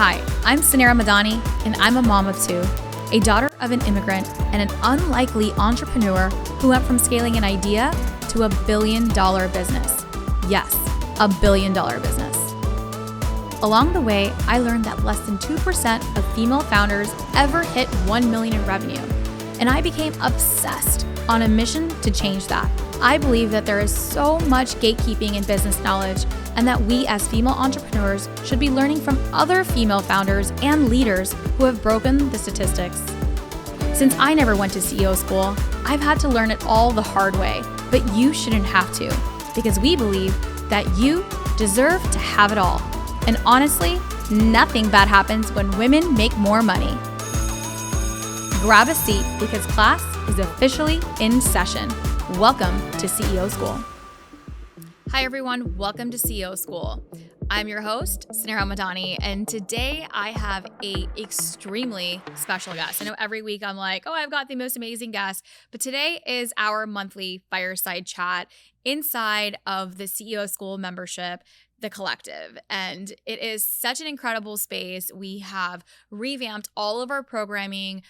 Hi, I'm Sanera Madani, and I'm a mom of two, a daughter of an immigrant, and an unlikely entrepreneur who went from scaling an idea to $1 billion business. Yes, $1 billion business. Along the way, I learned that less than 2% of female founders ever hit 1 million in revenue, and I became obsessed on a mission to change that. I believe that there is so much gatekeeping in business knowledge, and that we as female entrepreneurs should be learning from other female founders and leaders who have broken the statistics. Since I never went to CEO school, I've had to learn it all the hard way, but you shouldn't have to, because we believe that you deserve to have it all. And honestly, nothing bad happens when women make more money. Grab a seat because class is officially in session. Welcome to CEO School. Hi everyone, welcome to CEO School. I'm your host, Sanera Madani, and today I have a extremely special guest. I know every week I'm like, I've got the most amazing guest, but today is our monthly fireside chat inside of the CEO School membership, The Collective. And it is such an incredible space. We have revamped all of our programming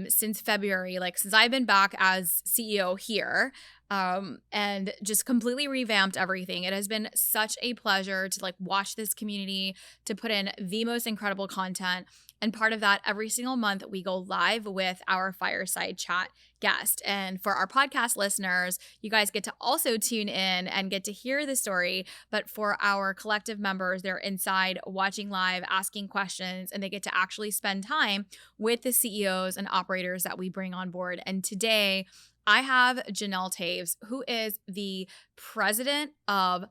since February, since I've been back as CEO here, and just completely revamped everything. It has been such a pleasure to watch this community, to put in the most incredible content. And part of that, every single month, we go live with our fireside chat guest. And for our podcast listeners, you guys get to also tune in and get to hear the story. But for our collective members, they're inside watching live, asking questions, and they get to actually spend time with the CEOs and operators that we bring on board. And today, I have Jeanelle Teves, who is the president of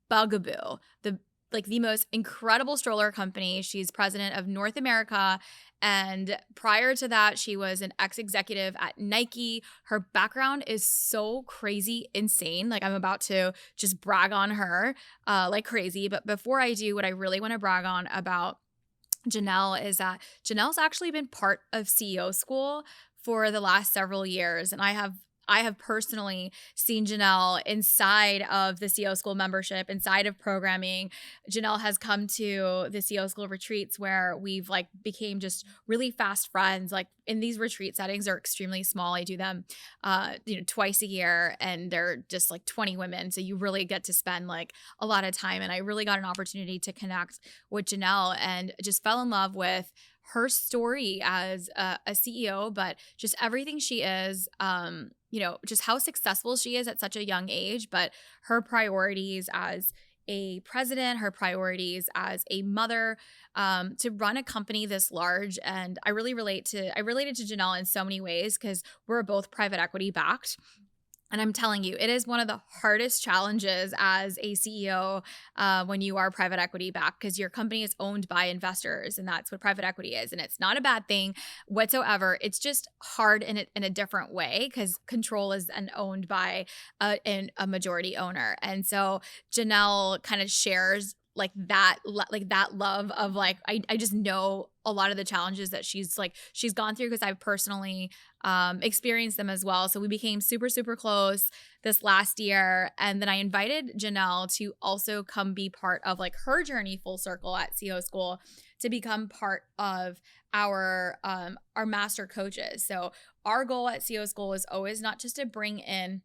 Bugaboo, the most incredible stroller company. She's president of North America. And prior to that, she was an ex-executive at Nike. Her background is so crazy, insane. I'm about to just brag on her like crazy. But before I do, what I really want to brag on about Jeanelle is that Jeanelle's actually been part of CEO School for the last several years. And I have personally seen Jeanelle inside of the CEO School membership, inside of programming. Jeanelle has come to the CEO School retreats where we've became just really fast friends. In these retreat settings, they're extremely small. I do them, twice a year, and they're just 20 women. So you really get to spend a lot of time. And I really got an opportunity to connect with Jeanelle and just fell in love with her story as a CEO, but just everything she is, just how successful she is at such a young age, but her priorities as a president, her priorities as a mother, to run a company this large. And I related to Jeanelle in so many ways because we're both private equity backed. And I'm telling you, it is one of the hardest challenges as a CEO when you are private equity backed, because your company is owned by investors, and that's what private equity is. And it's not a bad thing whatsoever. It's just hard in a different way because control is owned by a majority owner. And so Jeanelle kind of shares that love of I just know a lot of the challenges that she's gone through because I've personally experienced them as well. So we became super, super close this last year. And then I invited Jeanelle to also come be part of her journey full circle at CEO School, to become part of our master coaches. So our goal at CEO School is always not just to bring in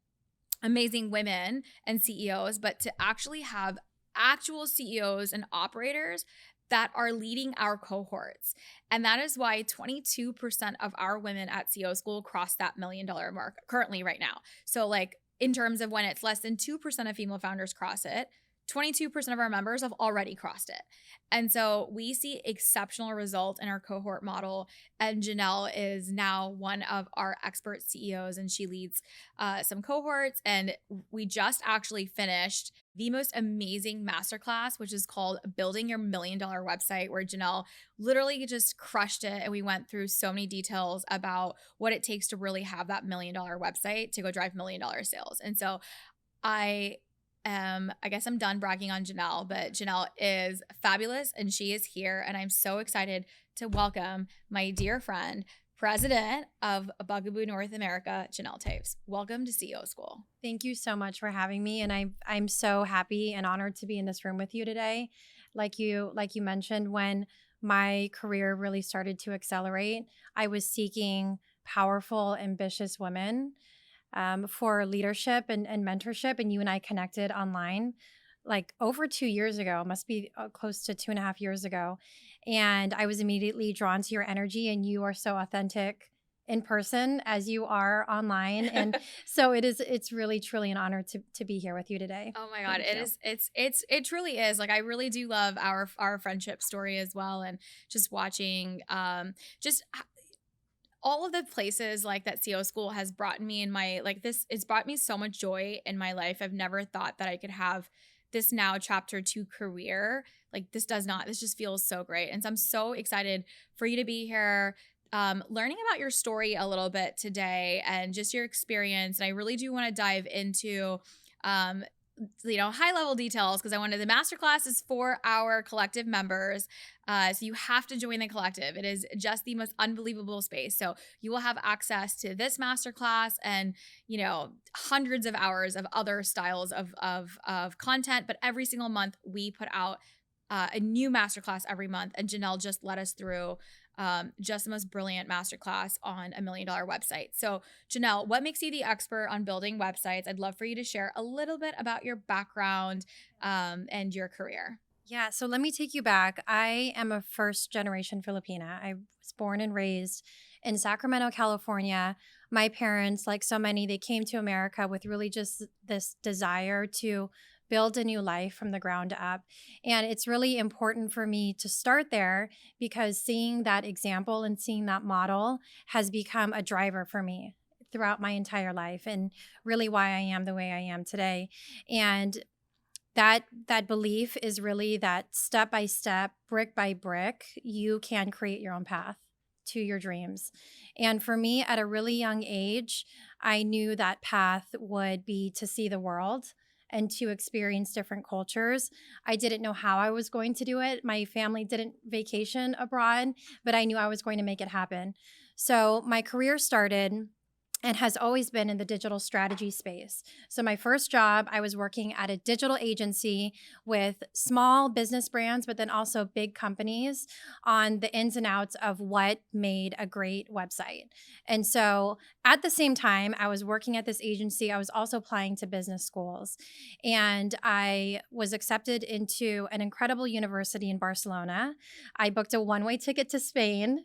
amazing women and CEOs, but to actually have actual CEOs and operators that are leading our cohorts. And that is why 22% of our women at CEO School crossed that $1 million mark currently right now. So in terms of when it's less than 2% of female founders cross it, 22% of our members have already crossed it. And so we see exceptional results in our cohort model. And Jeanelle is now one of our expert CEOs, and she leads some cohorts. And we just actually finished the most amazing masterclass, which is called Building Your $1 Million Website, where Jeanelle literally just crushed it. And we went through so many details about what it takes to really have that $1 million website to go drive $1 million sales. And so I guess I'm done bragging on Jeanelle, but Jeanelle is fabulous and she is here. And I'm so excited to welcome my dear friend, president of Bugaboo North America, Jeanelle Teves. Welcome to CEO School. Thank you so much for having me. And I'm so happy and honored to be in this room with you today. Like you mentioned, when my career really started to accelerate. I was seeking powerful, ambitious women for leadership and mentorship. And you and I connected online like over 2 years ago, must be close to 2.5 years ago. And I was immediately drawn to your energy, and you are so authentic in person as you are online. And so it's really truly an honor to be here with you today. Oh my God. Thank you. It truly is. Like, I really do love our friendship story as well. And just watching, just all of the places like that CO school has brought me in my, like this, it's brought me so much joy in my life. I've never thought that I could have this now chapter 2 career. Like this just feels so great. And so I'm so excited for you to be here, learning about your story a little bit today and just your experience. And I really do want to dive into, high level details, because I wanted the masterclass is for our collective members. So you have to join the collective. It is just the most unbelievable space. So you will have access to this masterclass and, hundreds of hours of other styles of content. But every single month we put out a new masterclass every month. And Jeanelle just led us through just the most brilliant masterclass on $1 million website. So Jeanelle, what makes you the expert on building websites? I'd love for you to share a little bit about your background and your career. Yeah, so let me take you back. I am a first generation Filipina. I was born and raised in Sacramento, California. My parents, like so many, they came to America with really just this desire to build a new life from the ground up. And it's really important for me to start there because seeing that example and seeing that model has become a driver for me throughout my entire life and really why I am the way I am today. And that belief is really that step by step, brick by brick, you can create your own path to your dreams. And for me, at a really young age, I knew that path would be to see the world and to experience different cultures. I didn't know how I was going to do it. My family didn't vacation abroad, but I knew I was going to make it happen. So my career started and has always been in the digital strategy space. So my first job, I was working at a digital agency with small business brands, but then also big companies on the ins and outs of what made a great website. And so at the same time, I was working at this agency, I was also applying to business schools. And I was accepted into an incredible university in Barcelona. I booked a one-way ticket to Spain.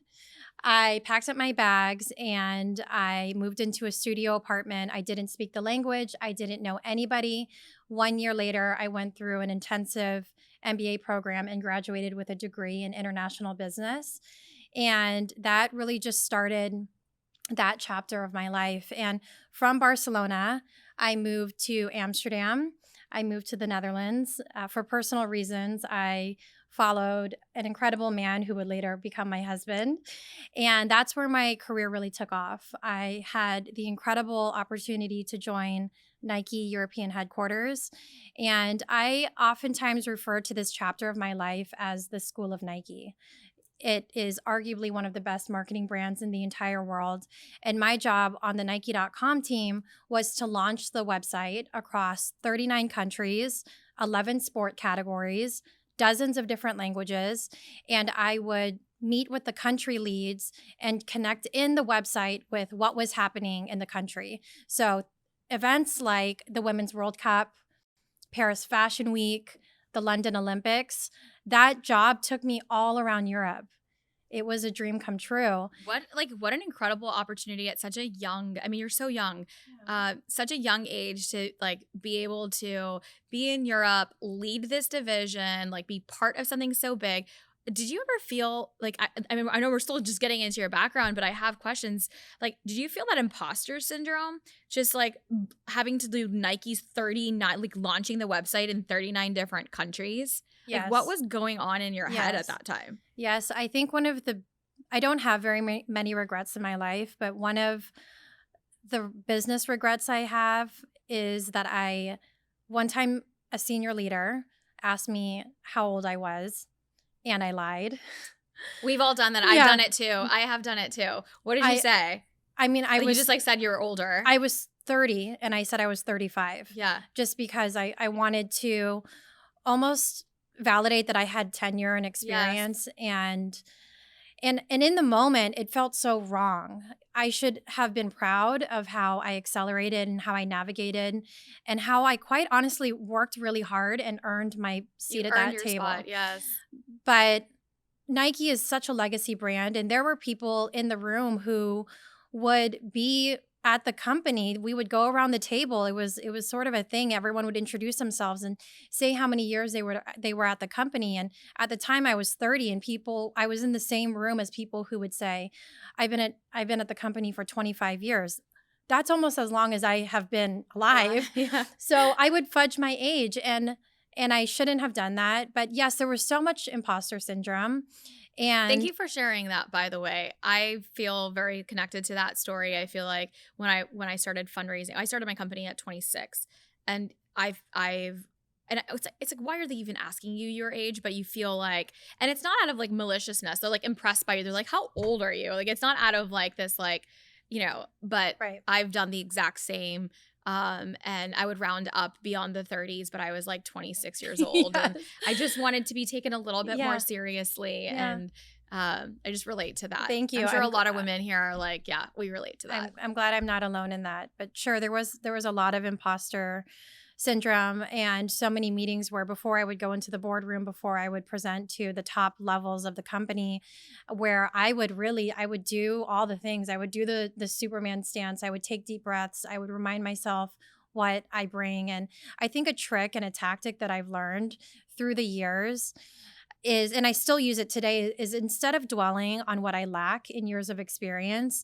I packed up my bags and I moved into a studio apartment. I didn't speak the language. I didn't know anybody. 1 year later, I went through an intensive MBA program and graduated with a degree in international business. And that really just started that chapter of my life. And from Barcelona, I moved to Amsterdam. I moved to the Netherlands. For personal reasons, I followed an incredible man who would later become my husband. And that's where my career really took off. I had the incredible opportunity to join Nike European headquarters. And I oftentimes refer to this chapter of my life as the School of Nike. It is arguably one of the best marketing brands in the entire world. And my job on the Nike.com team was to launch the website across 39 countries, 11 sport categories, dozens of different languages. And I would meet with the country leads and connect in the website with what was happening in the country. So events like the Women's World Cup, Paris Fashion Week, the London Olympics, that job took me all around Europe. It was a dream come true. What an incredible opportunity at such a young, I mean, you're so young, such a young age to like be able to be in Europe, lead this division, like be part of something so big. Did you ever feel like, I mean, I know we're still just getting into your background, but I have questions. Like, did you feel that imposter syndrome? Just like having to do Nike's 39, like launching the website in 39 different countries? Yes. Like, what was going on in your head at that time? Yes, I think I don't have very many regrets in my life, but one of the business regrets I have is that one time a senior leader asked me how old I was. And I lied. We've all done that. Yeah. I've done it too. I have done it too. What did you say? I mean, you just like said you were older. I was 30 and I said I was 35. Yeah. Just because I wanted to almost validate that I had tenure and Yes. experience. And in the moment, it felt so wrong. I should have been proud of how I accelerated and how I navigated and how I quite honestly worked really hard and earned my You seat at earned that your table. spot. Yes. But Nike is such a legacy brand, and there were people in the room who would be at the company. We would go around the table. It was sort of a thing. Everyone would introduce themselves and say how many years they were at the company. And at the time I was 30, and I was in the same room as people who would say, I've been at the company for 25 years. That's almost as long as I have been alive. Yeah. So I would fudge my age, and I shouldn't have done that. But yes, there was so much imposter syndrome. Thank And you for sharing that, by the way. I feel very connected to that story. I feel like when I started fundraising, I started my company at 26, and it's like, why are they even asking you your age? But you feel like, and it's not out of like maliciousness. They're like impressed by you. They're like, how old are you? Like, it's not out of like this, like, but right. I've done the exact same. And I would round up beyond the 30s, but I was like 26 years old, and Yes. I just wanted to be taken a little bit Yeah. more seriously. Yeah. And I just relate to that. Thank you. I'm sure a I'm lot of women here are like, yeah, we relate to that. I'm glad I'm not alone in that. But sure, there was a lot of imposter syndrome, and so many meetings where before I would go into the boardroom, before I would present to the top levels of the company, where I would do all the things. I would do the Superman stance. I would take deep breaths. I would remind myself what I bring. And I think a trick and a tactic that I've learned through the years is, and I still use it today, is instead of dwelling on what I lack in years of experience,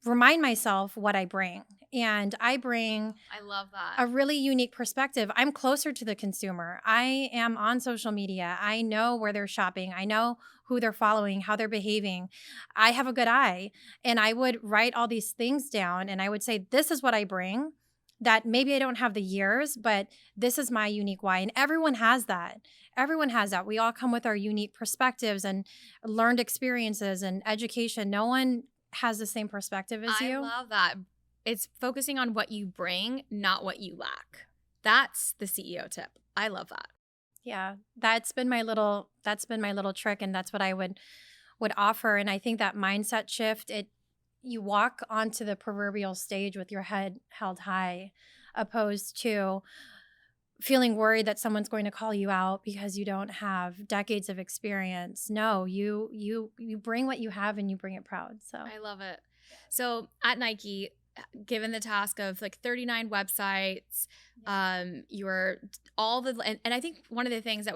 remind myself what I bring. And I bring I love that. a really unique perspective. I'm closer to the consumer. I am on social media. I know where they're shopping. I know who they're following, how they're behaving. I have a good eye. And I would write all these things down, and I would say, this is what I bring, that maybe I don't have the years, but this is my unique why. And everyone has that. Everyone has that. We all come with our unique perspectives and learned experiences and education. No one has the same perspective as you. I love that. It's focusing on what you bring, not what you lack. That's the CEO tip. I love that. Yeah, that's been my little trick, and that's what I would offer. And I think that mindset shift, you walk onto the proverbial stage with your head held high, opposed to feeling worried that someone's going to call you out because you don't have decades of experience. No, you bring what you have, and you bring it proud. So I love it. So at Nike, given the task of like 39 websites, you're all the, and I think one of the things that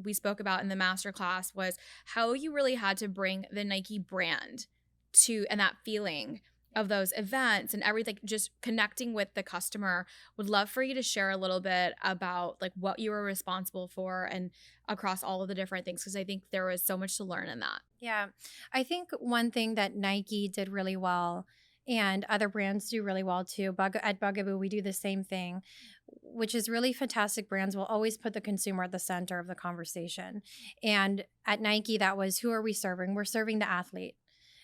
we spoke about in the masterclass was how you really had to bring the Nike brand to, and that feeling of those events and everything, just connecting with the customer. Would love for you to share a little bit about like what you were responsible for and across all of the different things, because I think there was so much to learn in that. yeah, I think one thing that Nike did really well, and other brands do really well too. At Bugaboo, we do the same thing, which is really fantastic. Brands will always put the consumer at the center of the conversation. And at Nike, that was, who are we serving? We're serving the athlete.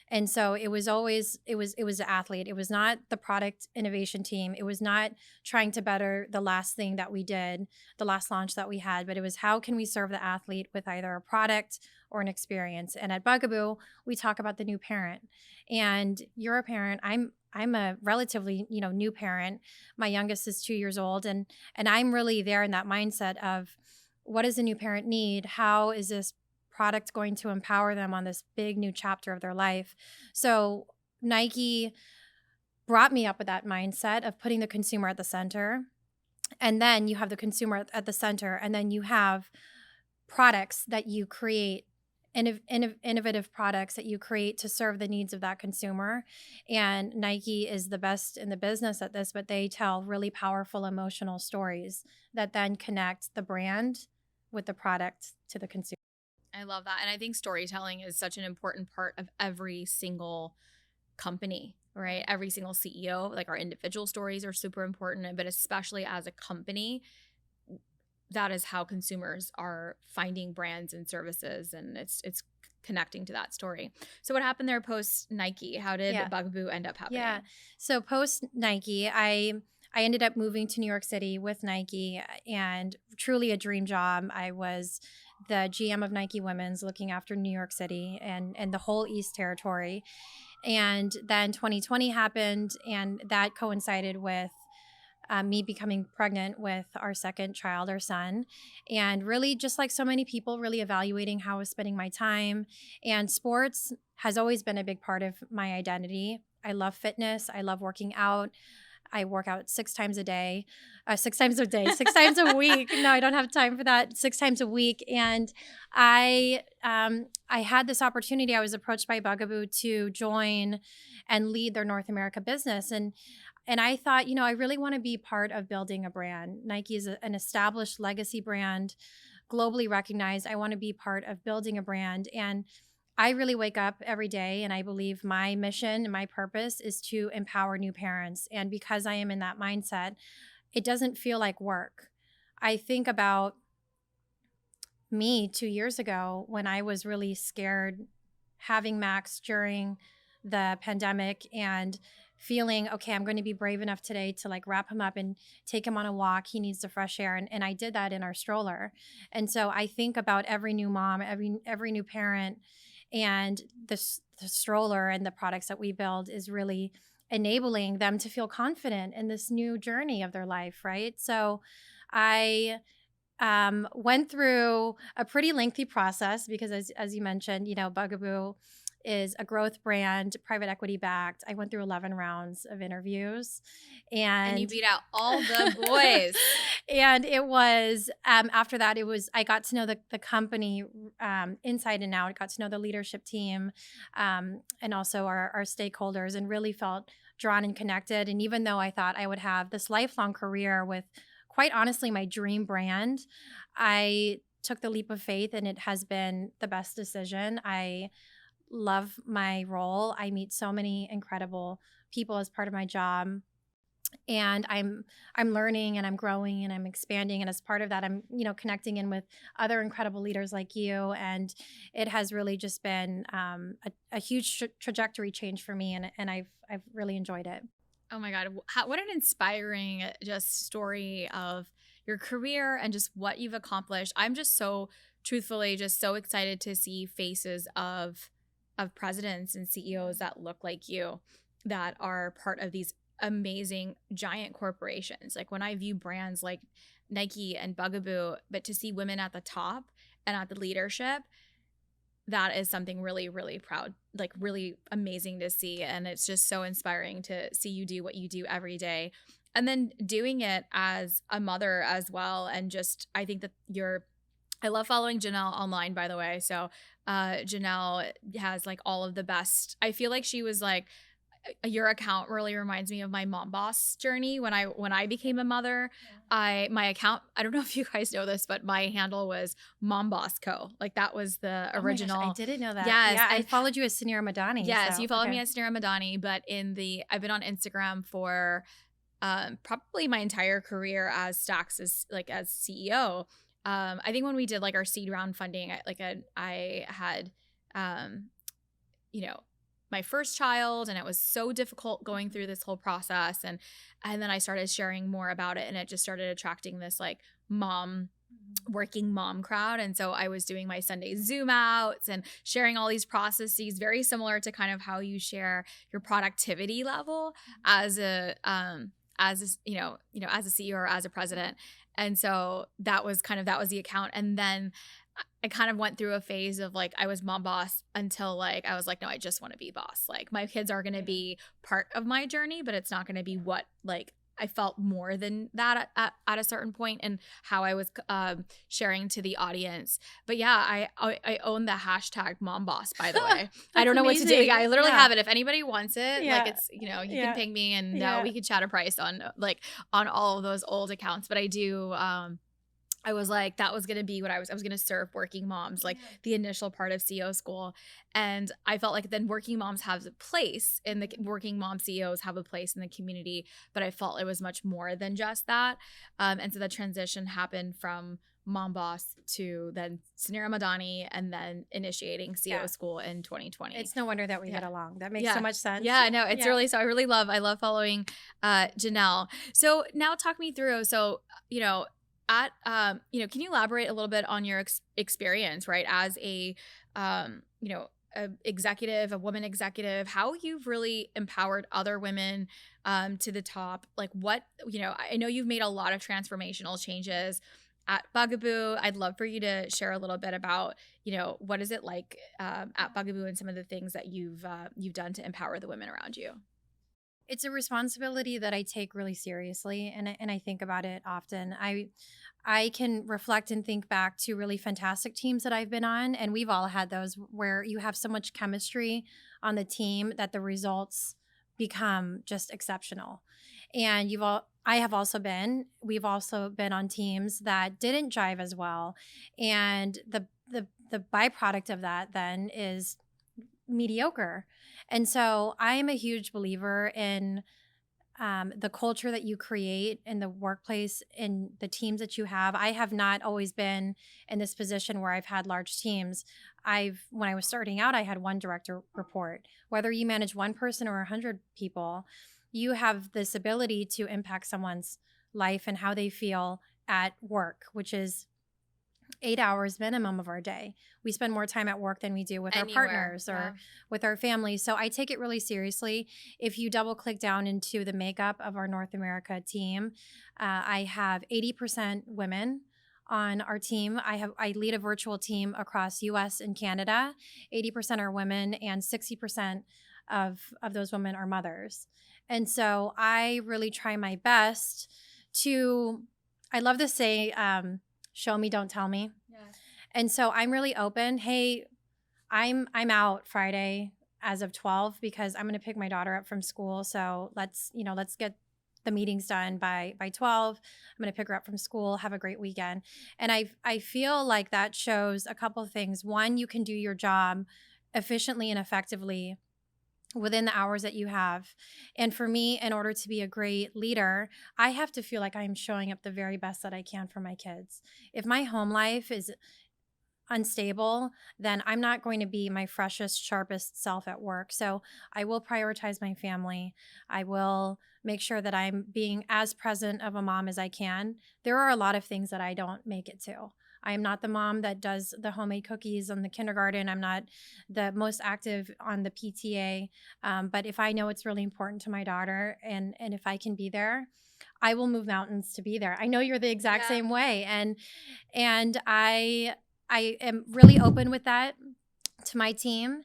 And so it was always the athlete. It was not the product innovation team. It was not trying to better the last thing that we did, the last launch that we had, but it was, how can we serve the athlete with either a product or an experience? And at Bugaboo, we talk about the new parent. And you're a parent. I'm a relatively, new parent. My youngest is 2 years old, and I'm really there in that mindset of, what does a new parent need? How is this product going to empower them on this big new chapter of their life? So Nike brought me up with that mindset of putting the consumer at the center. And then you have the consumer at the center, and then you have products that you create, innovative products that you create to serve the needs of that consumer. And Nike is the best in the business at this, but they tell really powerful emotional stories that then connect the brand with the product to the consumer. I love that. And I think storytelling is such an important part of every single company, right? Every single CEO, like our individual stories are super important, but especially as a company, that is how consumers are finding brands and services, and it's connecting to that story. So what happened there post Nike? How did Bugaboo end up happening? Yeah. So post Nike, I I ended up moving to New York City with Nike, and truly a dream job. I was the GM of Nike Women's, looking after New York City and the whole East Territory. And then 2020 happened, and that coincided with me becoming pregnant with our second child, our son, and really, just like so many people, really evaluating how I was spending my time. And sports has always been a big part of my identity. I love fitness. I love working out. I work out 6 times a day, 6 times a week. No, I don't have time for that. 6 times a week. And I had this opportunity. I was approached by Bugaboo to join and lead their North America business. And I thought, I really want to be part of building a brand. Nike is an established legacy brand, globally recognized. I want to be part of building a brand. And I really wake up every day, and I believe my mission and my purpose is to empower new parents. And because I am in that mindset, it doesn't feel like work. I think about me 2 years ago when I was really scared having Max during the pandemic and feeling, okay, I'm going to be brave enough today to like wrap him up and take him on a walk. He needs the fresh air. And I did that in our stroller. And so I think about every new mom, every new parent, and the stroller and the products that we build is really enabling them to feel confident in this new journey of their life, right? So I went through a pretty lengthy process because as you mentioned, Bugaboo is a growth brand, private equity backed. I went through 11 rounds of interviews, and you beat out all the boys. And it was after that, I got to know the company inside and out. I got to know the leadership team, and also our stakeholders, and really felt drawn and connected. And even though I thought I would have this lifelong career with, quite honestly, my dream brand, I took the leap of faith, and it has been the best decision. I love my role. I meet so many incredible people as part of my job, and I'm learning, and I'm growing, and I'm expanding. And as part of that, I'm connecting in with other incredible leaders like you. And it has really just been a huge trajectory change for me, and I've really enjoyed it. Oh my God, what an inspiring just story of your career and just what you've accomplished. I'm just so truthfully just so excited to see faces of presidents and CEOs that look like you, that are part of these amazing giant corporations. Like when I view brands like Nike and Bugaboo, but to see women at the top and at the leadership, that is something really, really proud, like really amazing to see. And it's just so inspiring to see you do what you do every day. And then doing it as a mother as well. And just, I think that I love following Jeanelle online, by the way. So Jeanelle has like all of the best. I feel like she was like, your account really reminds me of my mom boss journey when I became a mother. Yeah. My account, I don't know if you guys know this, but my handle was Mom Boss Co. Like that was the original. My gosh, I didn't know that. Yes, yeah, I followed you as Sanira Madani. Yes, you followed me as Sanira Madani, but I've been on Instagram for probably my entire career as Stacks as CEO. I think when we did like our seed round funding, I had, my first child, and it was so difficult going through this whole process. And then I started sharing more about it, and it just started attracting this like working mom crowd. And so I was doing my Sunday Zoom outs and sharing all these processes, very similar to kind of how you share your productivity level as a CEO or as a president. And so that was the account. And then I kind of went through a phase of like, I was mom boss until like, I was like, no, I just want to be boss. Like my kids are going to be part of my journey, but it's not going to be what like I felt more than that at a certain point, and how I was sharing to the audience. But yeah, I own the hashtag mom boss, by the way. I don't know amazing. What to do. I literally have it. If anybody wants it, like it's, you can ping me, and we could chat a price on all of those old accounts. But I do, I was like, that was going to be what I was going to serve working moms, like the initial part of CEO school. And I felt like then working moms have a place in the working mom CEOs have a place in the community, but I felt it was much more than just that. And so the transition happened from mom boss to then Sunira Madani and then initiating CEO school in 2020. It's no wonder that we get along. That makes so much sense. Yeah, no, it's really, so I love following Jeanelle. So now talk me through. So, at can you elaborate a little bit on your experience, right, as a executive, a woman executive, how you've really empowered other women to the top? Like what, I know you've made a lot of transformational changes at Bugaboo. I'd love for you to share a little bit about, what is it like at Bugaboo and some of the things that you've done to empower the women around you. It's a responsibility that I take really seriously, and I think about it often. I can reflect and think back to really fantastic teams that I've been on, and we've all had those where you have so much chemistry on the team that the results become just exceptional. And we've also been on teams that didn't jive as well, and the byproduct of that then is mediocre. And so I am a huge believer in the culture that you create in the workplace, in the teams that you have. I have not always been in this position where I've had large teams. When I was starting out, I had one direct report. Whether you manage one person or 100 people, you have this ability to impact someone's life and how they feel at work, which is 8 hours minimum of our day. We spend more time at work than we do with our partners or with our families. So I take it really seriously. If you double click down into the makeup of our North America team, I have 80% women on our team. I lead a virtual team across US and Canada. 80% are women and 60% of those women are mothers. And so I really try my best I love to say, show me, don't tell me. Yeah. And so I'm really open. Hey, I'm out Friday as of 12 because I'm going to pick my daughter up from school. So let's get the meetings done by 12. I'm going to pick her up from school. Have a great weekend. And I feel like that shows a couple of things. One, you can do your job efficiently and effectively within the hours that you have. And for me, in order to be a great leader, I have to feel like I'm showing up the very best that I can for my kids. If my home life is unstable, then I'm not going to be my freshest, sharpest self at work. So I will prioritize my family. I will make sure that I'm being as present of a mom as I can. There are a lot of things that I don't make it to. I am not the mom that does the homemade cookies in the kindergarten. I'm not the most active on the PTA. But if I know it's really important to my daughter and if I can be there, I will move mountains to be there. I know you're the exact same way. And I am really open with that to my team.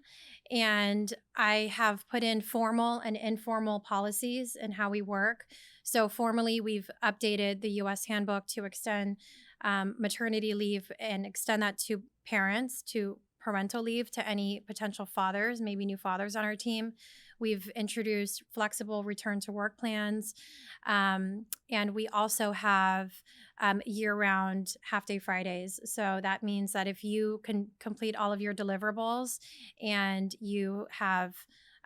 And I have put in formal and informal policies in how we work. So formally, we've updated the U.S. handbook to extend maternity leave and extend that to parents, to parental leave to any potential fathers, maybe new fathers on our team. We've introduced flexible return to work plans. And we also have year-round half-day Fridays. So that means that if you can complete all of your deliverables and you have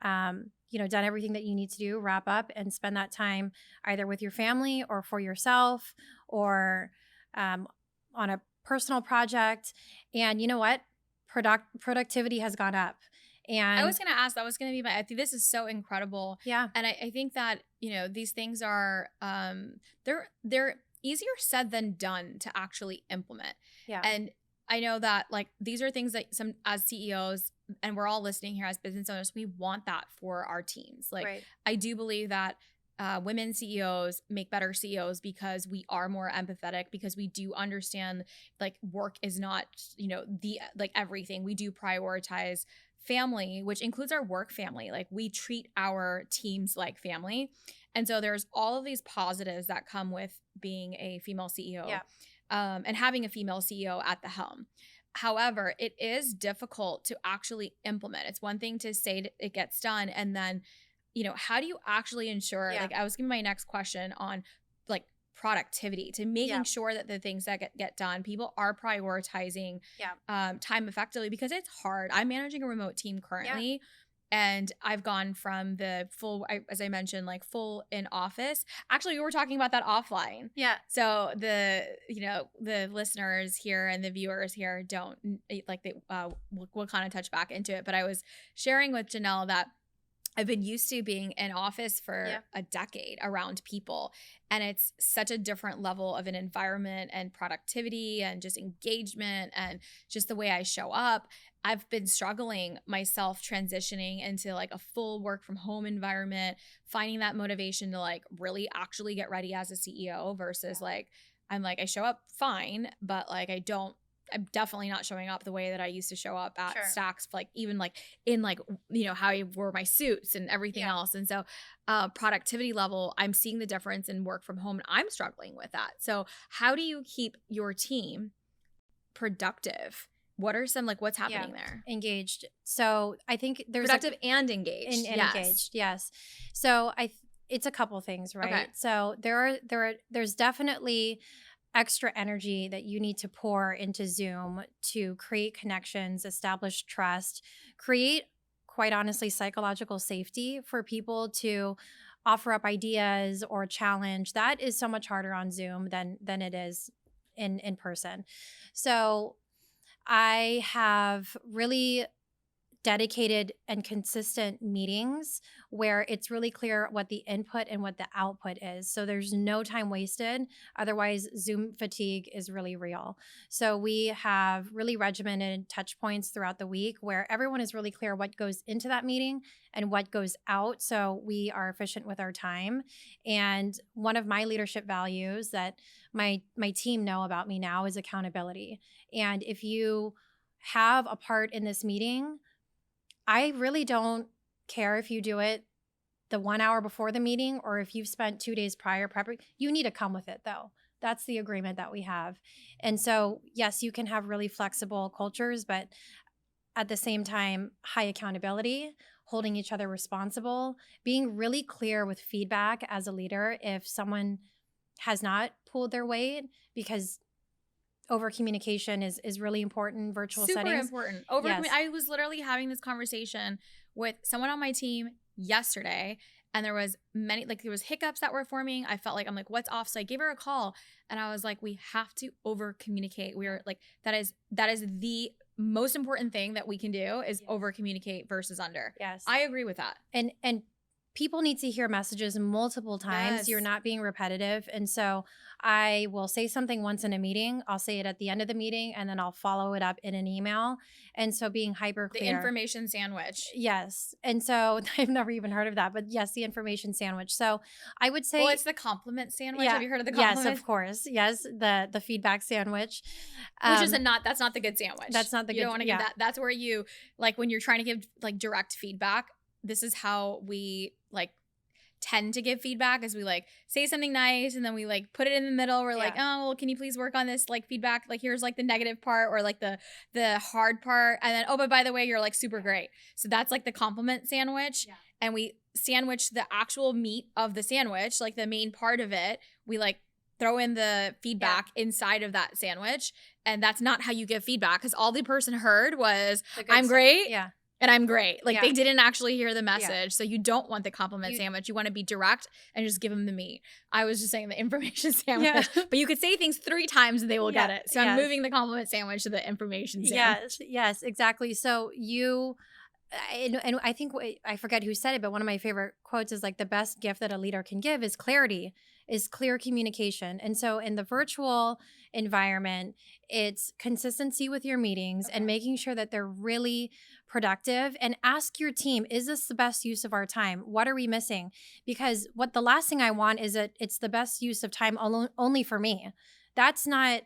done everything that you need to do, wrap up and spend that time either with your family or for yourself or on a personal project. And you know what? Productivity has gone up. And I was going to ask, that was going to be I think this is so incredible. Yeah. And I think that, these things are, they're easier said than done to actually implement. Yeah. And I know that these are things that as CEOs, and we're all listening here as business owners, we want that for our teams. Right. I do believe that women CEOs make better CEOs because we are more empathetic, because we do understand work is not, the everything. We do prioritize family, which includes our work family. We treat our teams like family. And so there's all of these positives that come with being a female CEO and having a female CEO at the helm. However, it is difficult to actually implement. It's one thing to say it gets done, and then how do you actually ensure, I was giving my next question on productivity, to making sure that the things that get done, people are prioritizing time effectively, because it's hard. I'm managing a remote team currently. And I've gone from the full, as I mentioned, like full in office. Actually, we were talking about that offline. Yeah. So the listeners here and the viewers here don't like, we'll kind of touch back into it. But I was sharing with Jeanelle that I've been used to being in office for a decade around people, and it's such a different level of an environment and productivity and just engagement and just the way I show up. I've been struggling myself transitioning into like a full work from home environment, finding that motivation to like really actually get ready as a CEO versus like, I show up fine, but like I'm definitely not showing up the way that I used to show up at Stacks, like even like in like, how I wore my suits and everything else. And so productivity level, I'm seeing the difference in work from home, and I'm struggling with that. So how do you keep your team productive? What are some, like, what's happening there? Engaged. So I think there's productive and engaged. Engaged. Yes. So it's a couple things, right? Okay. So there's definitely extra energy that you need to pour into Zoom to create connections, establish trust, create, quite honestly, psychological safety for people to offer up ideas or challenge. That is so much harder on Zoom than it is in person. So I have really dedicated and consistent meetings where it's really clear what the input and what the output is. So there's no time wasted. Otherwise, Zoom fatigue is really real. So we have really regimented touch points throughout the week where everyone is really clear what goes into that meeting and what goes out. So we are efficient with our time. And one of my leadership values that my team know about me now is accountability. And if you have a part in this meeting, I really don't care if you do it the 1 hour before the meeting or if you've spent 2 days prior prepping. You need to come with it, though. That's the agreement that we have. And so, yes, you can have really flexible cultures, but at the same time, high accountability, holding each other responsible, being really clear with feedback as a leader if someone has not pulled their weight, because over communication is really important. Virtual settings. Super important. I was literally having this conversation with someone on my team yesterday, and there was hiccups that were forming. I felt like, I'm like, what's off? So I gave her a call, and I was like, we have to over communicate. We're like, that is the most important thing that we can do is over communicate versus under. Yes. I agree with that. And people need to hear messages multiple times. Yes. You're not being repetitive. And so I will say something once in a meeting. I'll say it at the end of the meeting, and then I'll follow it up in an email. And so being hyper clear. The information sandwich. Yes. And so I've never even heard of that, but yes, the information sandwich. So I would say. Well, it's the compliment sandwich. Have you heard of the compliment? Yes, of course. Yes. The feedback sandwich. Which is that's not the good sandwich. That's not the good. You don't want to give that. That's where you, like, when you're trying to give like direct feedback, this is how we like tend to give feedback, is we like say something nice and then we like put it in the middle. We're like, oh, well, can you please work on this like feedback? Like, here's like the negative part or like the hard part. And then, oh, but by the way, you're like super great. So that's like the compliment sandwich. Yeah. And we sandwich the actual meat of the sandwich, like the main part of it. We like throw in the feedback inside of that sandwich. And that's not how you give feedback, because all the person heard was, I'm great. Yeah. And I'm great. Like, they didn't actually hear the message. Yeah. So you don't want the compliment sandwich. You want to be direct and just give them the meat. I was just saying the information sandwich. Yeah. But you could say things 3 times and they will get it. So I'm moving the compliment sandwich to the information sandwich. Yes, exactly. So and I think, I forget who said it, but one of my favorite quotes is like, the best gift that a leader can give is clarity, is clear communication. And so in the virtual environment, it's consistency with your meetings and making sure that they're really productive, and ask your team, is this the best use of our time? What are we missing? Because the last thing I want is that it's the best use of time only for me. That's not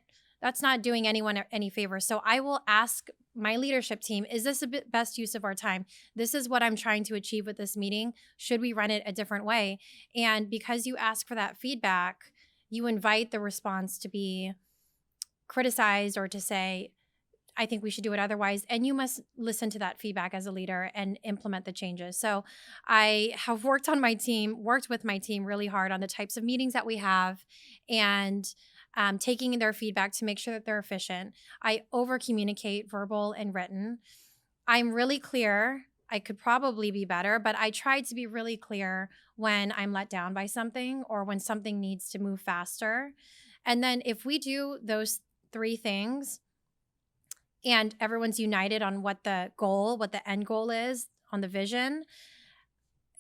doing anyone any favor. So I will ask my leadership team, is this the best use of our time? This is what I'm trying to achieve with this meeting. Should we run it a different way? And because you ask for that feedback, you invite the response to be criticized or to say, I think we should do it otherwise. And you must listen to that feedback as a leader and implement the changes. So I have worked with my team really hard on the types of meetings that we have and taking their feedback to make sure that they're efficient. I over communicate verbal and written. I'm really clear. I could probably be better, but I try to be really clear when I'm let down by something or when something needs to move faster. And then if we do those 3 things and everyone's united on what the end goal is, on the vision,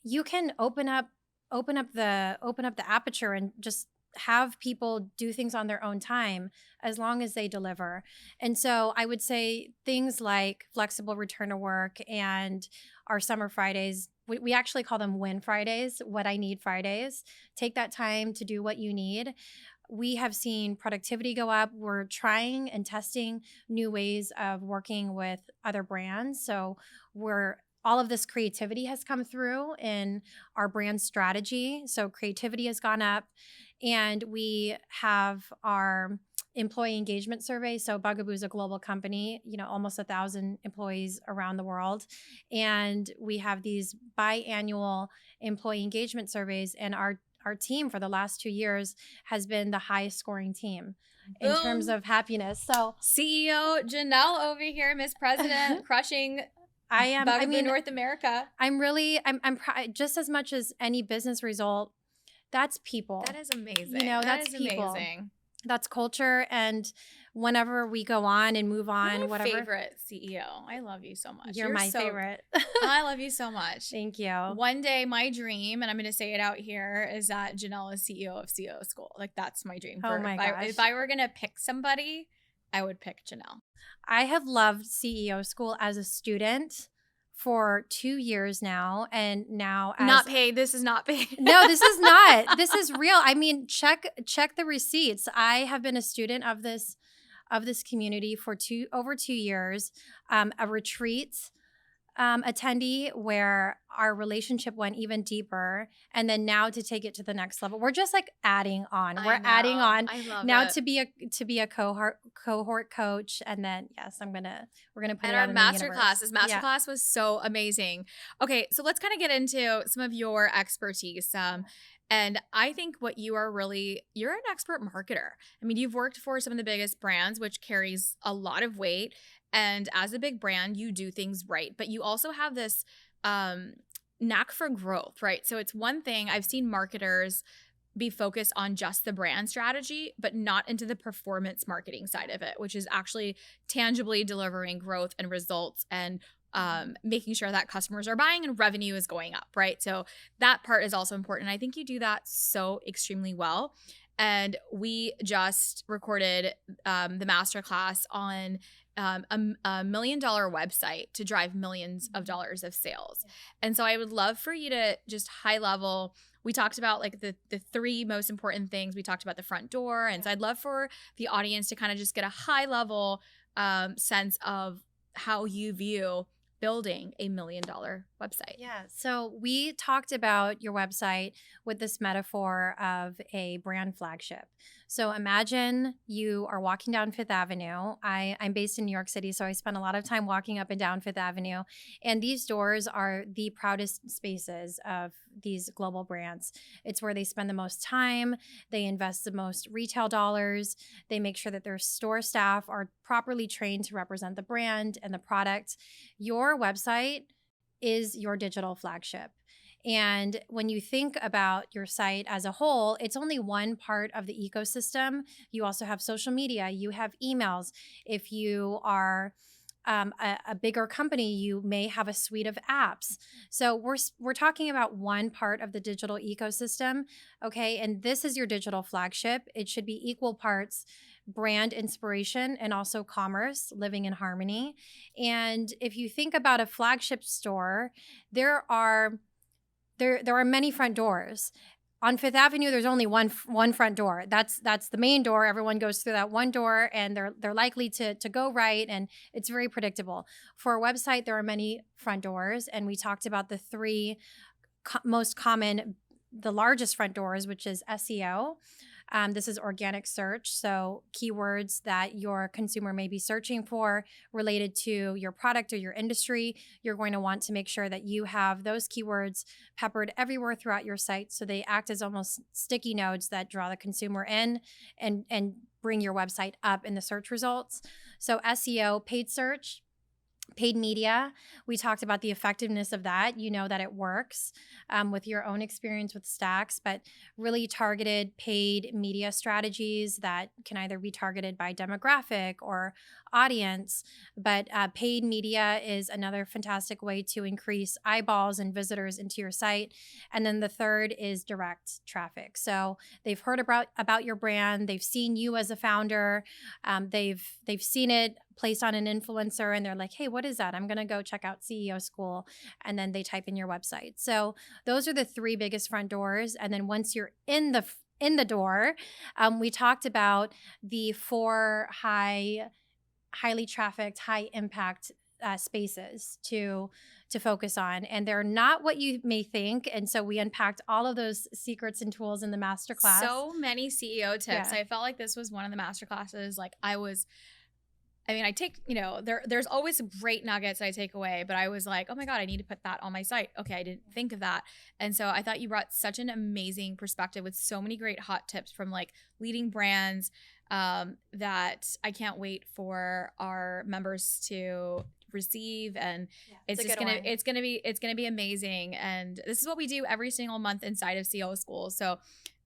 you can open up the aperture and just have people do things on their own time as long as they deliver. And so I would say things like flexible return to work and our summer Fridays, we actually call them Win Fridays, what I need Fridays. Take that time to do what you need. We have seen productivity go up. We're trying and testing new ways of working with other brands. So all of this creativity has come through in our brand strategy. So creativity has gone up. And we have our employee engagement survey. So Bugaboo is a global company, almost 1,000 employees around the world. And we have these biannual employee engagement surveys. And our team for the last 2 years has been the highest scoring team in terms of happiness. So CEO Jeanelle over here, Miss President, crushing Bugaboo North America. I'm just as much as any business result. That's people. That is amazing. That's people. Amazing. That's culture. And whenever we go on and move on, You're my favorite CEO. I love you so much. You're my favorite. I love you so much. Thank you. One day, my dream, and I'm going to say it out here, is that Jeanelle is CEO of CEO School. Like, that's my dream. Oh my gosh. If I were going to pick somebody, I would pick Jeanelle. I have loved CEO School as a student for 2 years now, and now not paid. This is not paid. No, this is not. This is real. I mean, check the receipts. I have been a student of this community for over 2 years. A retreat attendee where our relationship went even deeper, and then now to take it to the next level, we're just like adding on. Adding on. I love now it. to be a cohort coach, and then yes, we're gonna put and it our out in master the class. This master class was so amazing. Okay, so let's kind of get into some of your expertise. And I think you're an expert marketer. I mean, you've worked for some of the biggest brands, which carries a lot of weight. And as a big brand, you do things right. But you also have this knack for growth, right? So it's one thing I've seen marketers be focused on just the brand strategy, but not into the performance marketing side of it, which is actually tangibly delivering growth and results and making sure that customers are buying and revenue is going up, right? So that part is also important. I think you do that so extremely well. And we just recorded the masterclass on a $1 million website to drive millions of dollars of sales. And so I would love for you to just high level. We talked about like the 3 most important things. We talked about the front door. And so I'd love for the audience to kind of just get a high level sense of how you view building a $1 million website. Yeah. So we talked about your website with this metaphor of a brand flagship. So imagine you are walking down Fifth Avenue. I'm based in New York City, so I spend a lot of time walking up and down Fifth Avenue. And these doors are the proudest spaces of these global brands. It's where they spend the most time. They invest the most retail dollars. They make sure that their store staff are properly trained to represent the brand and the product. Your website is your digital flagship. And when you think about your site as a whole, it's only one part of the ecosystem. You also have social media, you have emails. If you are a bigger company, you may have a suite of apps. So we're talking about one part of the digital ecosystem, okay? And this is your digital flagship. It should be equal parts brand inspiration and also commerce, living in harmony. And if you think about a flagship store, there are many front doors. On Fifth Avenue, there's only one front door. That's the main door. Everyone goes through that one door, and they're likely to go right, and it's very predictable. For a website, there are many front doors, and we talked about the 3 most common, the largest front doors, which is SEO. This is organic search. So keywords that your consumer may be searching for related to your product or your industry, you're going to want to make sure that you have those keywords peppered everywhere throughout your site. So they act as almost sticky nodes that draw the consumer in and bring your website up in the search results. So SEO, paid search, paid media, we talked about the effectiveness of that. You know that it works with your own experience with Stacks, but really targeted paid media strategies that can either be targeted by demographic or audience. But paid media is another fantastic way to increase eyeballs and visitors into your site. And then the third is direct traffic. So they've heard about your brand, they've seen you as a founder, they've seen it placed on an influencer and they're like, hey, what is that? I'm going to go check out CEO school. And then they type in your website. So those are the three biggest front doors. And then once you're in the door, we talked about the four highly trafficked, high impact spaces to focus on, and they're not what you may think. And so we unpacked all of those secrets and tools in the masterclass. So many CEO tips. Yeah. I felt like this was one of the masterclasses. Like I take, there's always great nuggets I take away, but I was like, oh my God, I need to put that on my site. Okay, I didn't think of that. And so I thought you brought such an amazing perspective with so many great hot tips from like leading brands that I can't wait for our members to receive. And it's gonna be amazing. And this is what we do every single month inside of CEO School. So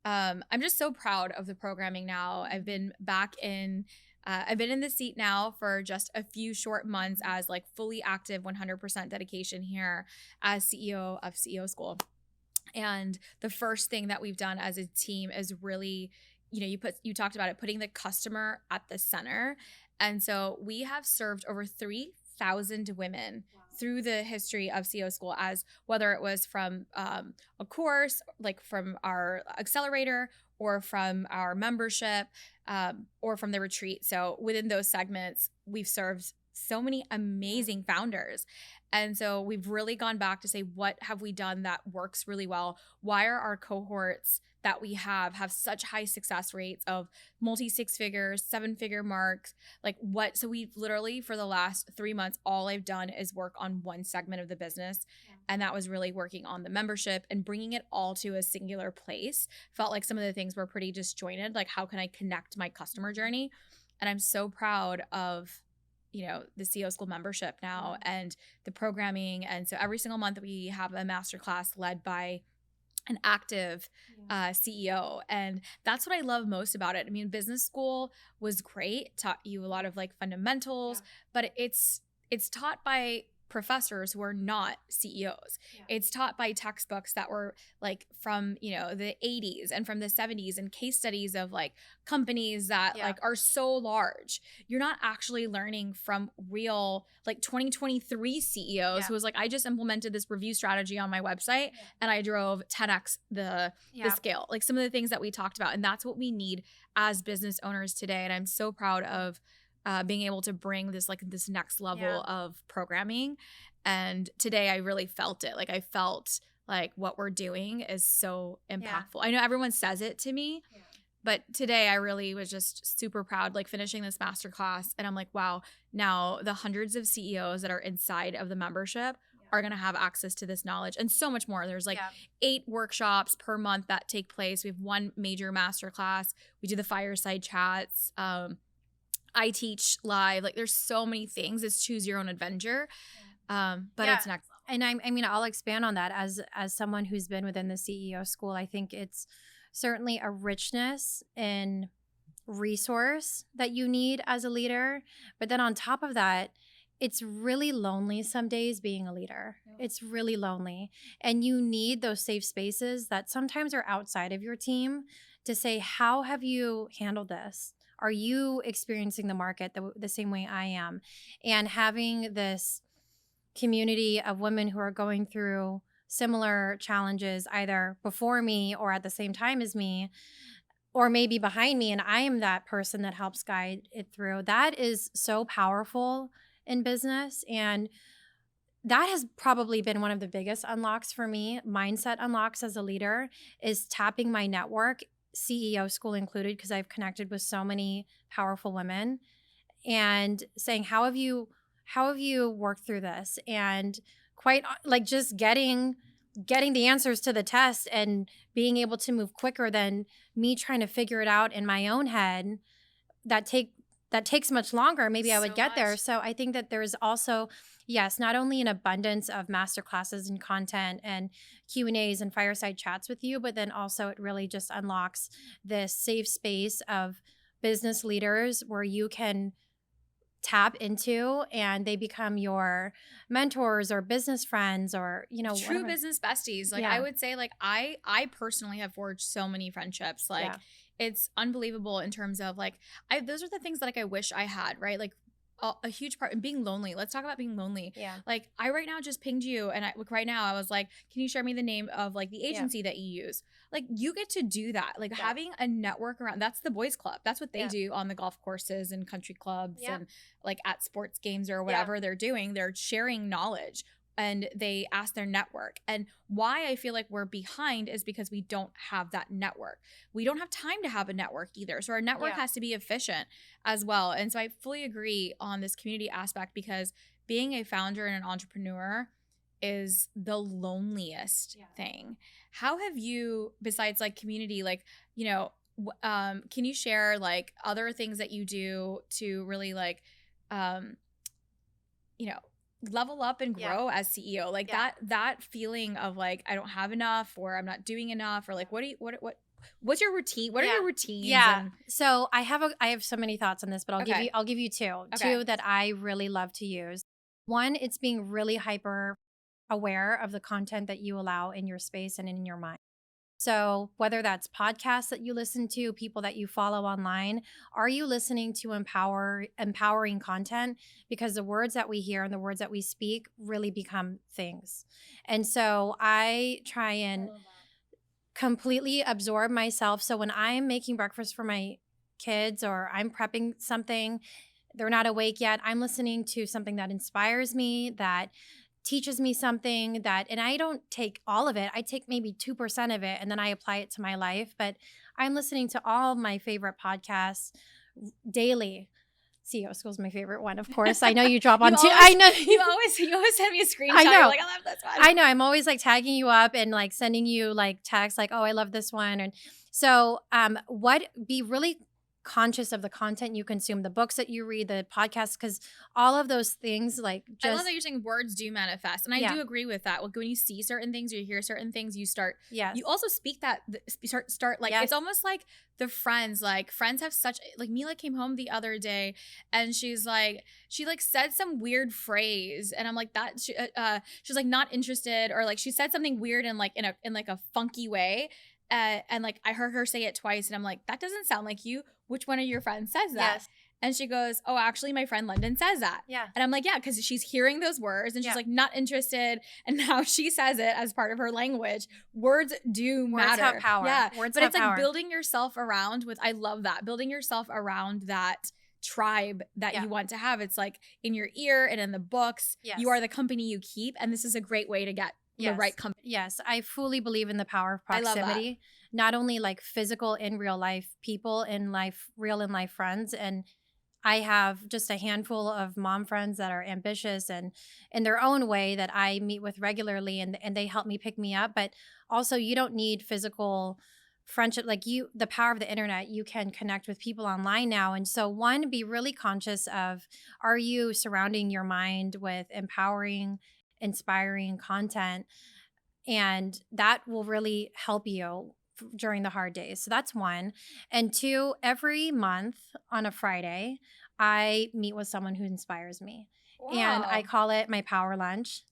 I'm just so proud of the programming now. I've been in the seat now for just a few short months as like fully active 100% dedication here as CEO of CEO School. And the first thing that we've done as a team is really, you talked about it, putting the customer at the center. And so we have served over 3,000 women through the history of CEO School, as whether it was from a course, like from our accelerator, or from our membership, or from the retreat. So within those segments, we've served so many amazing founders. And so we've really gone back to say, what have we done that works really well? Why are our cohorts that we have such high success rates of multi-six figures, 7-figure marks? So we've literally, for the last 3 months, all I've done is work on one segment of the business. Yeah. And that was really working on the membership and bringing it all to a singular place. Felt like some of the things were pretty disjointed. Like, how can I connect my customer journey? And I'm so proud of the CEO School membership now and the programming. And so every single month we have a masterclass led by an active CEO. And that's what I love most about it. I mean, business school was great, taught you a lot of like fundamentals, but it's taught by professors who are not CEOs. Yeah. It's taught by textbooks that were like from, the 80s and from the 70s, and case studies of like companies that like are so large. You're not actually learning from real like 2023 CEOs who was like, I just implemented this review strategy on my website and I drove 10x the scale. Like some of the things that we talked about. And that's what we need as business owners today. And I'm so proud of being able to bring this next level of programming. And today I really felt it. Like I felt like what we're doing is so impactful. I know everyone says it to me, but today I really was just super proud, like finishing this masterclass. And I'm like, wow, now the hundreds of CEOs that are inside of the membership are going to have access to this knowledge and so much more. There's 8 workshops per month that take place. We have one major masterclass. We do the fireside chats. I teach live. Like there's so many things. It's choose your own adventure. But it's next level. And I'll expand on that as someone who's been within the CEO School. I think it's certainly a richness in resource that you need as a leader. But then on top of that, it's really lonely some days being a leader. It's really lonely. And you need those safe spaces that sometimes are outside of your team to say, how have you handled this? Are you experiencing the market the same way I am? And having this community of women who are going through similar challenges, either before me or at the same time as me, or maybe behind me, and I am that person that helps guide it through. That is so powerful in business. And that has probably been one of the biggest unlocks for me, mindset unlocks as a leader, is tapping my network CEO school included, because I've connected with so many powerful women, and saying, how have you worked through this? And quite like just getting the answers to the test and being able to move quicker than me trying to figure it out in my own head. That takes much longer. Maybe I would get there. So I think that there's also, yes, not only an abundance of masterclasses and content and Q&As and fireside chats with you, but then also it really just unlocks this safe space of business leaders where you can tap into and they become your mentors or business friends or, True whatever. business besties. Like, Yeah. I would say, like, I personally have forged so many friendships. Like, Yeah. it's unbelievable in terms of like, those are the things that like I wish I had, right? Like, a huge part of being lonely. Let's talk about being lonely. Yeah. Like, I right now just pinged you, and right now I was like, can you share me the name of like the agency that you use? Like, you get to do that. Like, having a network around, that's the boys club. That's what they do on the golf courses and country clubs and like at sports games or whatever they're doing. They're sharing knowledge. And they ask their network. And why I feel like we're behind is because we don't have that network. We don't have time to have a network either. So our network has to be efficient as well. And so I fully agree on this community aspect, because being a founder and an entrepreneur is the loneliest thing. How have you, besides like community, like, can you share like other things that you do to really like, level up and grow as CEO? Like that feeling of like, I don't have enough, or I'm not doing enough, or like, what's your routine? What are your routines? Yeah. So I have so many thoughts on this, but I'll give you two that I really love to use. One, it's being really hyper aware of the content that you allow in your space and in your mind. So whether that's podcasts that you listen to, people that you follow online, are you listening to empowering content? Because the words that we hear and the words that we speak really become things. And so I try and completely absorb myself. So when I'm making breakfast for my kids or I'm prepping something, they're not awake yet, I'm listening to something that inspires me, that teaches me something, and I don't take all of it. I take maybe 2% of it and then I apply it to my life. But I'm listening to all my favorite podcasts daily. CEO School is my favorite one, of course. I know you drop on too. I know you always send me a screenshot. I know. You're like, I love this one. I know. I'm always like tagging you up and like sending you like texts like, oh, I love this one. And so be really conscious of the content you consume, the books that you read, the podcasts, because all of those things, like, just, I love that you're saying words do manifest, and I do agree with that. Like, when you see certain things or you hear certain things, you start. You also speak that start like it's almost like the Friends. Like, Friends have such like Mila came home the other day, and she's like she said some weird phrase, and I'm like that she's like not interested, or like she said something weird in a funky way. And like I heard her say it twice, and I'm like, that doesn't sound like you. Which one of your friends says that? Yes. And she goes, oh, actually, my friend London says that. Yeah. And I'm like, yeah, because she's hearing those words and she's like not interested. And now she says it as part of her language. Words do matter. Words have power. Yeah. Words but have it's power. like building yourself around I love that. Building yourself around that tribe that you want to have. It's like in your ear and in the books. Yes. You are the company you keep. And this is a great way to get the right company. Yes. I fully believe in the power of proximity. I love that. Not only like physical in real life people, in life, real in life friends. And I have just a handful of mom friends that are ambitious and in their own way that I meet with regularly, and they help me pick me up. But also, you don't need physical friendship. Like, the power of the internet, you can connect with people online now. And so one, be really conscious of, are you surrounding your mind with empowering, inspiring content? And that will really help you during the hard days. So that's one. And two, every month on a Friday, I meet with someone who inspires me. Wow. And I call it my power lunch.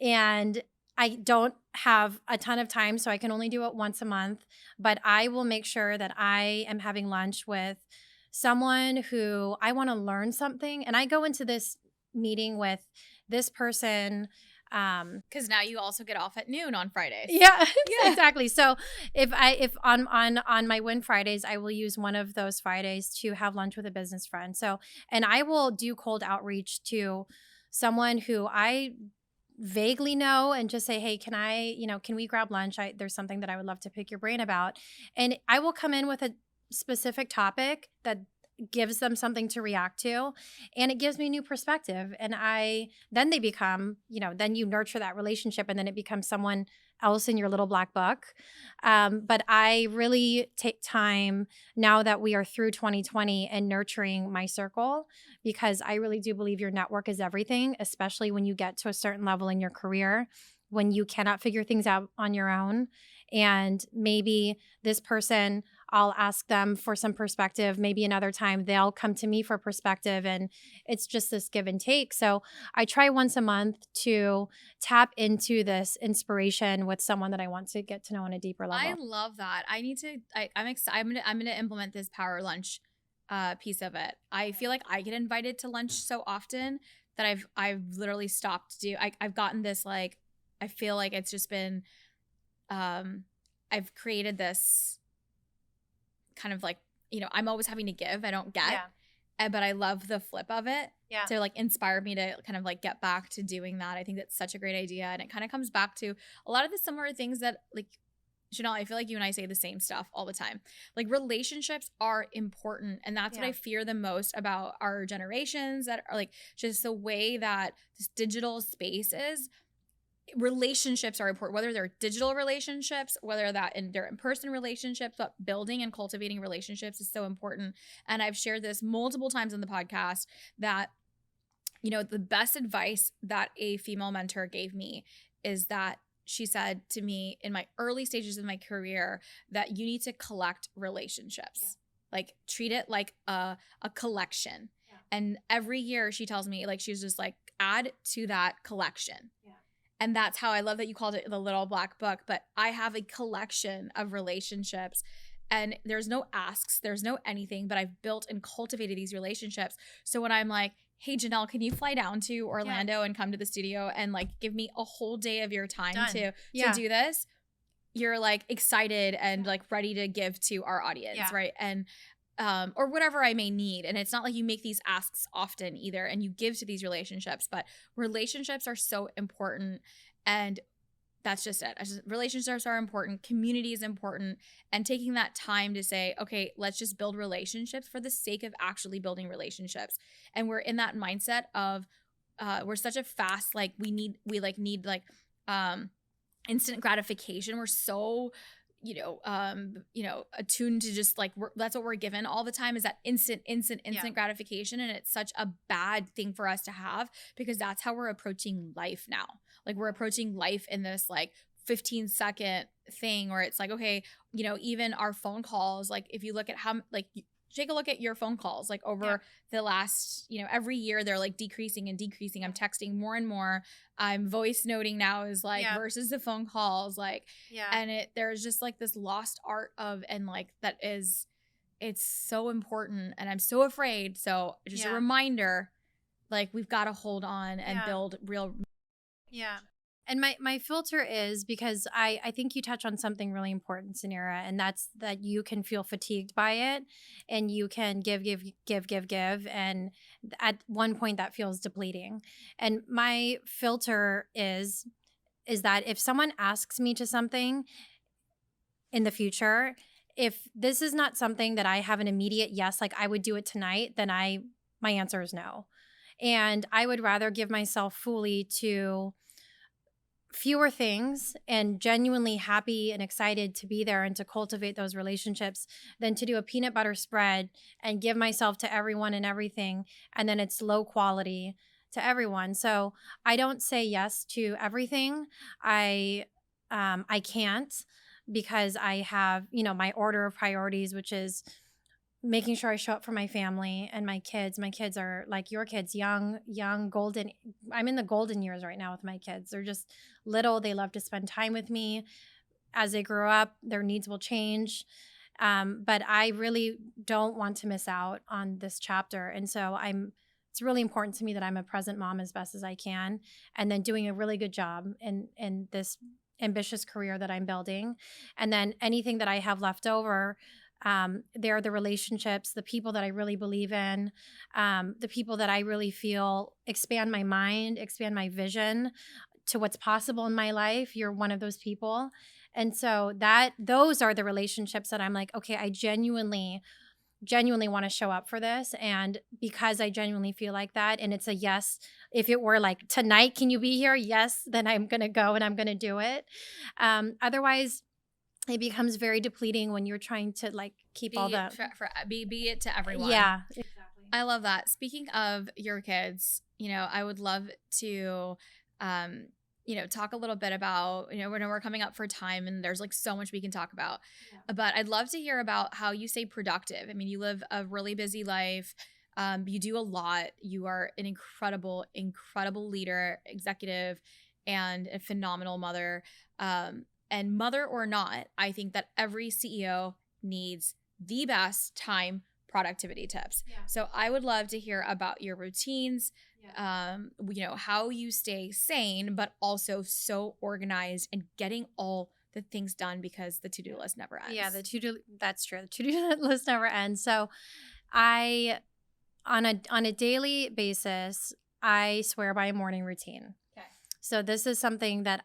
And I don't have a ton of time, so I can only do it once a month. But I will make sure that I am having lunch with someone who I want to learn something. And I go into this meeting with this person because now you also get off at noon on Fridays. Yeah, exactly. So if on my Win Fridays, I will use one of those Fridays to have lunch with a business friend. So, and I will do cold outreach to someone who I vaguely know and just say, hey, can we grab lunch? There's something that I would love to pick your brain about. And I will come in with a specific topic that gives them something to react to, and it gives me new perspective. And then they become, then you nurture that relationship, and then it becomes someone else in your little black book. But I really take time now that we are through 2020 and nurturing my circle, because I really do believe your network is everything, especially when you get to a certain level in your career, when you cannot figure things out on your own. And maybe this person, I'll ask them for some perspective. Maybe another time they'll come to me for perspective, and it's just this give and take. So I try once a month to tap into this inspiration with someone that I want to get to know on a deeper level. I love that. I need to. I'm excited. I'm gonna implement this power lunch piece of it. I feel like I get invited to lunch so often that I've literally stopped I've gotten this, like, I feel like it's just been I've created this kind of like, I'm always having to give. I don't get. Yeah. But I love the flip of it. Yeah. To like inspire me to kind of like get back to doing that. I think that's such a great idea. And it kind of comes back to a lot of the similar things that, like, Jeanelle, I feel like you and I say the same stuff all the time. Like, relationships are important. And that's what I fear the most about our generations, that are like just the way that this digital space is. Relationships are important, whether they're digital relationships, whether they're in-person relationships, but building and cultivating relationships is so important. And I've shared this multiple times on the podcast that, the best advice that a female mentor gave me is that she said to me in my early stages of my career that you need to collect relationships. Like, treat it like a collection. Yeah. And every year she tells me, like, she's just like, add to that collection. Yeah. And that's how I love that you called it the little black book. But I have a collection of relationships, and there's no asks, there's no anything, but I've built and cultivated these relationships. So when I'm like, hey, Jeanelle, can you fly down to Orlando and come to the studio and like give me a whole day of your time to do this? You're like excited and like ready to give to our audience, right? And or whatever I may need. And it's not like you make these asks often either, and you give to these relationships, but relationships are so important. And that's just it. Relationships are important. Community is important. And taking that time to say, okay, let's just build relationships for the sake of actually building relationships. And we're in that mindset of we're such a fast, like, we need instant gratification. We're so attuned to just like, that's what we're given all the time, is that instant gratification. And it's such a bad thing for us to have, because that's how we're approaching life now. Like, we're approaching life in this like 15-second thing where it's like, okay, even our phone calls, like, if you look at how, like, take a look at your phone calls, like, over the last, every year they're like decreasing and decreasing. I'm texting more and more. I'm voice noting now is like versus the phone calls, like, and there's just like this lost art of, and like it's so important, and I'm so afraid. So just a reminder, like, we've got to hold on and build real. Yeah. And my filter is, because I think you touch on something really important, Sanira, and that's that you can feel fatigued by it, and you can give. And at one point that feels depleting. And my filter is that if someone asks me to something in the future, if this is not something that I have an immediate yes, like I would do it tonight, then my answer is no. And I would rather give myself fully to fewer things and genuinely happy and excited to be there and to cultivate those relationships than to do a peanut butter spread and give myself to everyone and everything, and then it's low quality to everyone. So I don't say yes to everything. I can't, because I have, my order of priorities, which is making sure I show up for my family and my kids. My kids are like your kids, young, golden. I'm in the golden years right now with my kids. They're just little. They love to spend time with me. As they grow up, their needs will change. But I really don't want to miss out on this chapter. And so it's really important to me that I'm a present mom as best as I can, and then doing a really good job in this ambitious career that I'm building. And then anything that I have left over, they're the relationships, the people that I really believe in, the people that I really feel expand my mind, expand my vision to what's possible in my life. You're one of those people. And so those are the relationships that I'm like, okay, I genuinely want to show up for this. And because I genuinely feel like that, and it's a yes, if it were like tonight, can you be here? Yes, then I'm going to go and I'm going to do it. Otherwise, it becomes very depleting when you're trying to like keep all the be it to everyone. Yeah, exactly. I love that. Speaking of your kids, I would love to talk a little bit about, when we're coming up for time and there's like so much we can talk about, but I'd love to hear about how you stay productive. I mean, you live a really busy life. You do a lot. You are an incredible leader, executive, and a phenomenal mother. And mother or not, I think that every CEO needs the best time productivity tips. Yeah. So I would love to hear about your routines, how you stay sane, but also so organized and getting all the things done because the to-do list never ends. Yeah, that's true. The to-do list never ends. So on a daily basis, I swear by a morning routine. Okay. So this is something that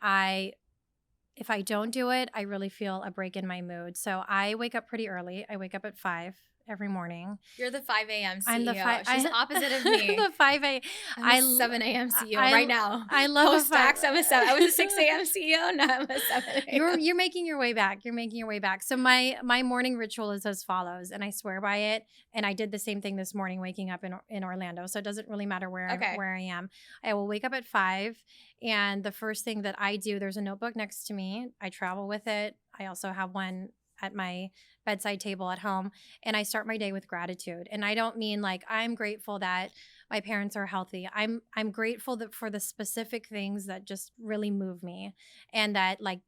if I don't do it, I really feel a break in my mood. So I wake up pretty early. I wake up at 5 every morning. You're the 5 a.m. CEO. I'm the She's opposite of me. The 5 a.m. I'm a 7 a.m. CEO right now. I love Post-tax, I'm a 7. I was a 6 a.m. CEO. Now I'm a 7 a.m. You're making your way back. You're making your way back. So my morning ritual is as follows, and I swear by it. And I did the same thing this morning, waking up in Orlando. So it doesn't really matter where I am. I will wake up at 5, and the first thing that I do, there's a notebook next to me. I travel with it. I also have one at my bedside table at home, and I start my day with gratitude. And I don't mean like I'm grateful that my parents are healthy. I'm grateful for the specific things that just really move me and that like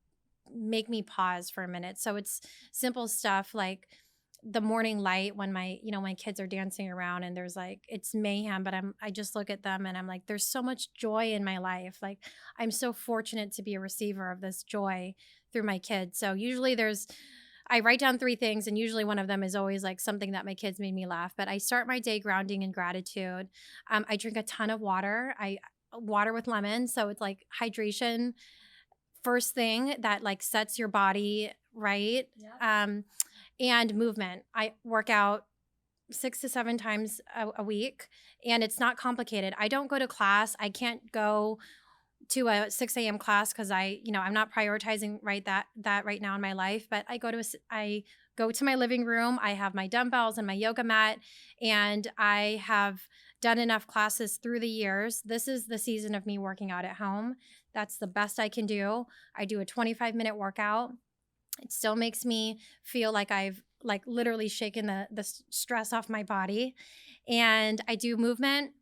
make me pause for a minute. So it's simple stuff like the morning light when my kids are dancing around and there's like, it's mayhem, but I just look at them and I'm like, there's so much joy in my life. Like I'm so fortunate to be a receiver of this joy through my kids. So usually I write down 3 things, and usually one of them is always like something that my kids made me laugh. But I start my day grounding in gratitude. I drink a ton of water. Water with lemon. So it's like hydration first thing that like sets your body right. Yep. And movement. I work out 6 to 7 times a week, and it's not complicated. I don't go to class. I can't go to a 6 a.m. class because I'm not prioritizing that right now in my life. But I go to my living room. I have my dumbbells and my yoga mat, and I have done enough classes through the years. This is the season of me working out at home. That's the best I can do. I do a 25-minute workout. It still makes me feel like I've like literally shaken the stress off my body, and I do movement.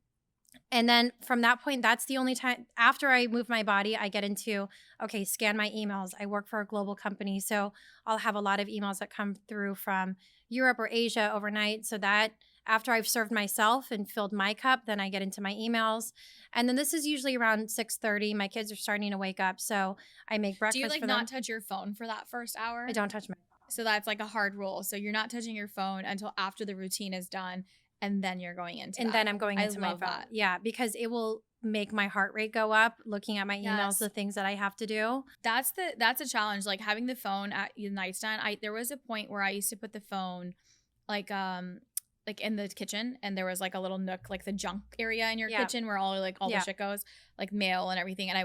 And then from that point, that's the only time after I move my body, I get into, okay, scan my emails. I work for a global company, so I'll have a lot of emails that come through from Europe or Asia overnight. So that after I've served myself and filled my cup, then I get into my emails. And then this is usually around 6:30. My kids are starting to wake up, so I make breakfast for them. Do you like not touch your phone for that first hour? I don't touch my phone. So that's like a hard rule. So you're not touching your phone until after the routine is done. And then you're going into and that. Then I'm going into my phone. That. Yeah, because it will make my heart rate go up looking at my emails, the things that I have to do. That's a challenge. Like having the phone at the nightstand. There was a point where I used to put the phone like in the kitchen, and there was like a little nook, like the junk area in your kitchen where all the shit goes, like mail and everything. And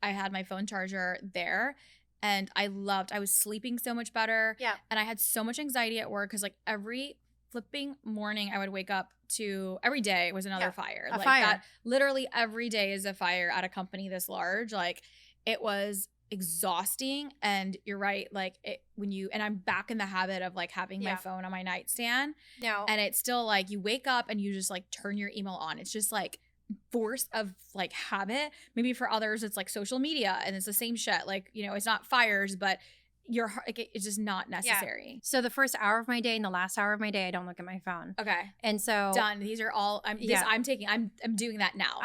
I had my phone charger there. And I was sleeping so much better. Yeah. And I had so much anxiety at work because like every flipping morning I would wake up to every day was another fire. Fire. That literally every day is a fire at a company this large. Like it was exhausting. And you're right. Like and I'm back in the habit of like having my phone on my nightstand. No. And it's still like you wake up and you just like turn your email on. It's just like force of like habit. Maybe for others it's like social media and it's the same shit. Like, it's not fires, but it's just not necessary. Yeah. So the first hour of my day and the last hour of my day, I don't look at my phone. Okay. And so done. These are all I'm doing that now.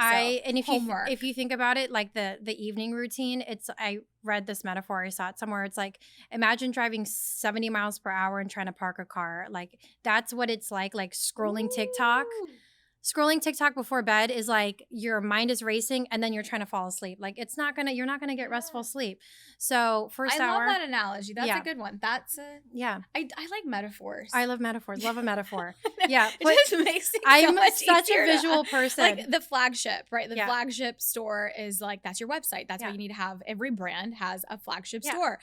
Homework. If you think about it, like the evening routine, I read this metaphor, I saw it somewhere. It's like, imagine driving 70 miles per hour and trying to park a car. Like that's what it's like scrolling TikTok. scrolling TikTok before bed is like your mind is racing and then you're trying to fall asleep. Like you're not gonna get restful sleep. So first I hour. love that analogy. That's Yeah. a good one. That's a Yeah. I like metaphors. I love metaphors. Love a metaphor. Yeah. It just makes it so I'm much such a easier visual person. Like the flagship, right? The Yeah. flagship store is like, that's your website. That's Yeah. what you need to have. Every brand has a flagship Yeah. store.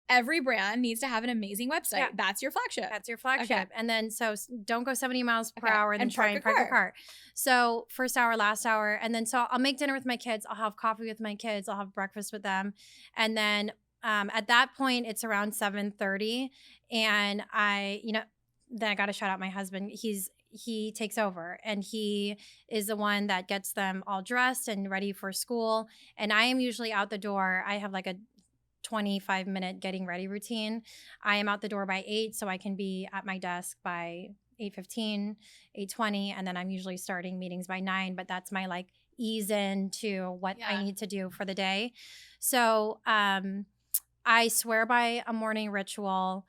Every brand needs to have an amazing website. Yeah. That's your flagship. That's your flagship. Okay. And then, so don't go 70 miles per hour and then And try park and a park your car. car. So first hour, last hour. And then, so I'll make dinner with my kids. I'll have coffee with my kids. I'll have breakfast with them. And then at that point, it's around 7:30. And then I got to shout out my husband. He takes over and he is the one that gets them all dressed and ready for school. And I am usually out the door. I have like a 25-minute getting ready routine. I am out the door by 8, so I can be at my desk by 8:15, 8:20, and then I'm usually starting meetings by 9, but that's my like ease into what I need to do for the day. So I swear by a morning ritual.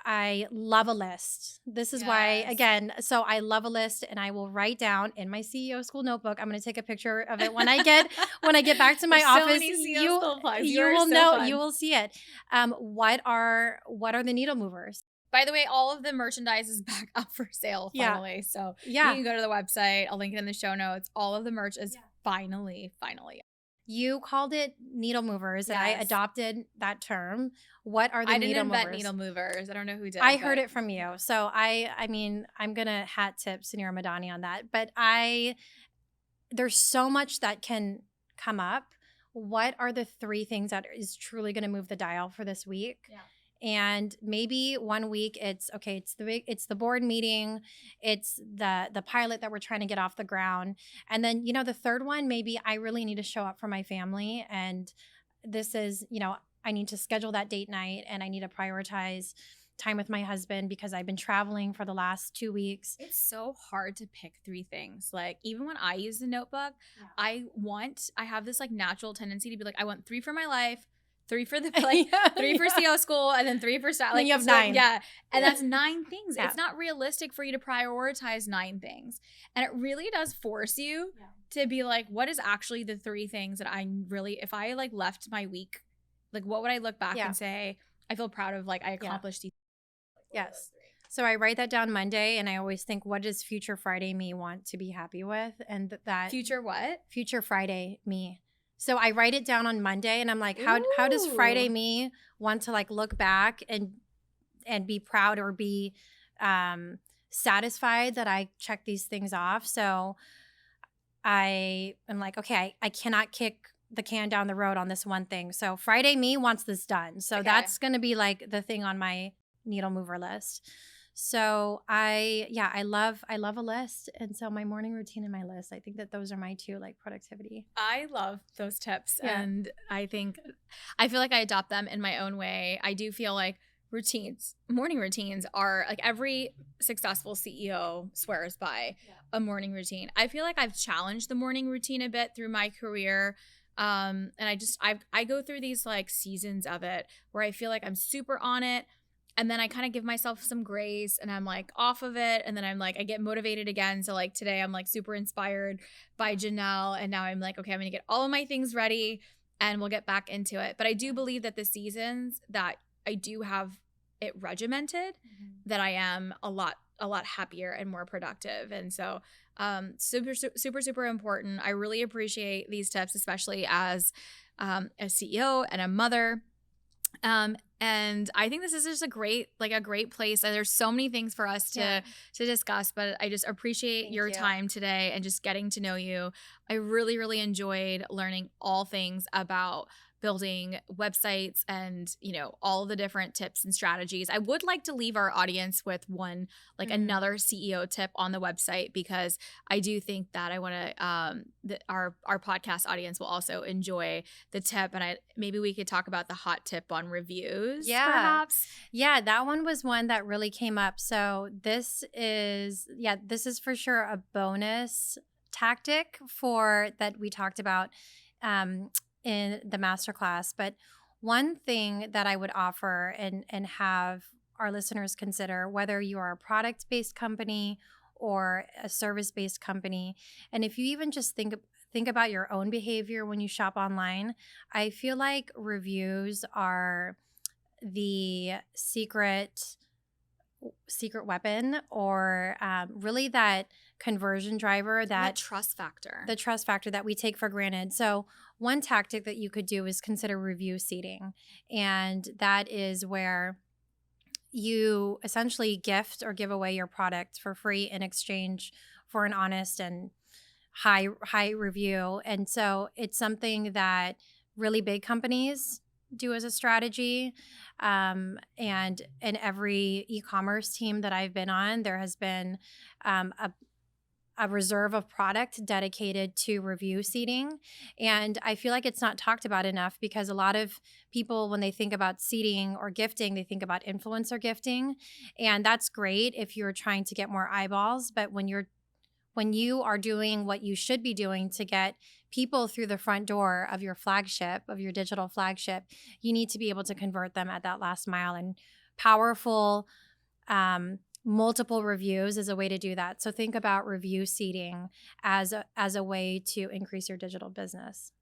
I love a list. This is why, again, so I love a list and I will write down in my CEO school notebook. I'm going to take a picture of it when I get back to my office. You will know, you will see it. What are the needle movers? By the way, all of the merchandise is back up for sale finally. Yeah. So you can go to the website. I'll link it in the show notes. All of the merch is finally. You called it needle movers, and I adopted that term. What are the needle movers? I didn't invent needle movers. I don't know who did. I heard it from you. So I mean, I'm going to hat tip Senora Madani on that. But there's so much that can come up. What are the 3 things that is truly going to move the dial for this week? Yeah. And maybe one week it's the board meeting, it's the pilot that we're trying to get off the ground. And then, the third one, maybe I really need to show up for my family. And this is, I need to schedule that date night and I need to prioritize time with my husband because I've been traveling for the last 2 weeks. It's so hard to pick 3 things. Like even when I use the notebook, I have this like natural tendency to be like, I want 3 for my life, 3 for the 3 for CO school, and then 3 for style. Like you have 9. Yeah. And that's 9 things. Yeah. It's not realistic for you to prioritize 9 things. And it really does force you to be like, what is actually the 3 things that I really, if I like left my week, like what would I look back and say, I feel proud of, like I accomplished these. Yes. So I write that down Monday and I always think, what does future Friday me want to be happy with? And that future what? Future Friday me. So I write it down on Monday and I'm like, how does Friday me want to like look back and be proud or be satisfied that I checked these things off? So I am like, okay, I cannot kick the can down the road on this one thing. So Friday me wants this done. So that's going to be like the thing on my needle mover list. So I love a list. And so my morning routine and my list, I think that those are my 2 like productivity. I love those tips. And I feel like I adopt them in my own way. I do feel like morning routines are like every successful CEO swears by a morning routine. I feel like I've challenged the morning routine a bit through my career. And I go through these like seasons of it where I feel like I'm super on it. And then I kind of give myself some grace and I'm like off of it. And then I'm like, I get motivated again. So like today I'm like super inspired by Jeanelle. And now I'm like, okay, I'm going to get all of my things ready and we'll get back into it. But I do believe that the seasons that I do have it regimented, that I am a lot happier and more productive. And so super important. I really appreciate these tips, especially as a CEO and a mother. And I think this is just a great place. There's so many things for us to discuss, but I just appreciate your time today and just getting to know you. I really, really enjoyed learning all things about building websites and, all the different tips and strategies. I would like to leave our audience with one, another CEO tip on the website, because I do think that I want to, that our podcast audience will also enjoy the tip. And maybe we could talk about the hot tip on reviews, perhaps. Yeah, that one was one that really came up. So this is for sure a bonus tactic that we talked about in the masterclass. But one thing that I would offer and have our listeners consider, whether you are a product-based company or a service-based company. And if you even just think about your own behavior when you shop online, I feel like reviews are the secret weapon, or really that conversion driver, that trust factor. The trust factor that we take for granted. So one tactic that you could do is consider review seeding. And that is where you essentially gift or give away your product for free in exchange for an honest and high review. And so it's something that really big companies do as a strategy. And in every e-commerce team that I've been on, there has been a reserve of product dedicated to review seeding. And I feel like it's not talked about enough, because a lot of people, when they think about seeding or gifting, they think about influencer gifting. And that's great if you're trying to get more eyeballs. But when you are doing what you should be doing to get people through the front door of your flagship, of your digital flagship, you need to be able to convert them at that last mile. And powerful multiple reviews is a way to do that. So think about review seeding as a way to increase your digital business.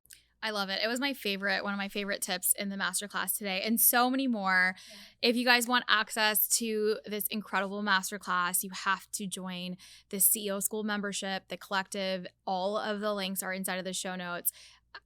I love it. It was one of my favorite tips in the masterclass today, and so many more. Yeah. If you guys want access to this incredible masterclass, you have to join the CEO School membership, the collective. All of the links are inside of the show notes.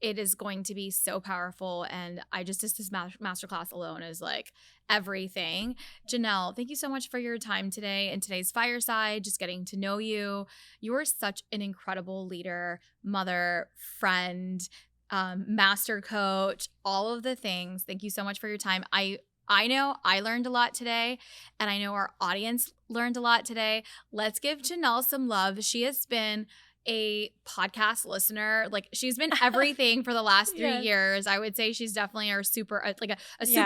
It is going to be so powerful, and this masterclass alone is like everything. Jeanelle, thank you so much for your time today and today's fireside, just getting to know you. You're such an incredible leader, mother, friend, master coach, all of the things. Thank you so much for your time. I know I learned a lot today, and I know our audience learned a lot today. Let's give Jeanelle some love. She has been a podcast listener. Like, she's been everything for the last 3 years. I would say she's definitely our super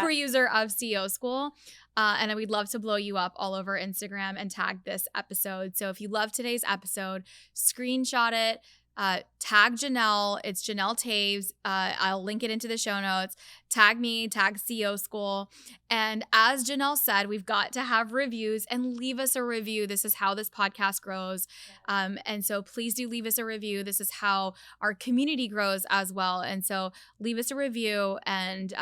user of CEO School. And we'd love to blow you up all over Instagram and tag this episode. So if you love today's episode, screenshot it. Tag Jeanelle. It's Jeanelle Teves. I'll link it into the show notes. Tag me, tag CEO School. And as Jeanelle said, we've got to have reviews, and leave us a review. This is how this podcast grows. And so please do leave us a review. This is how our community grows as well. And so leave us a review. And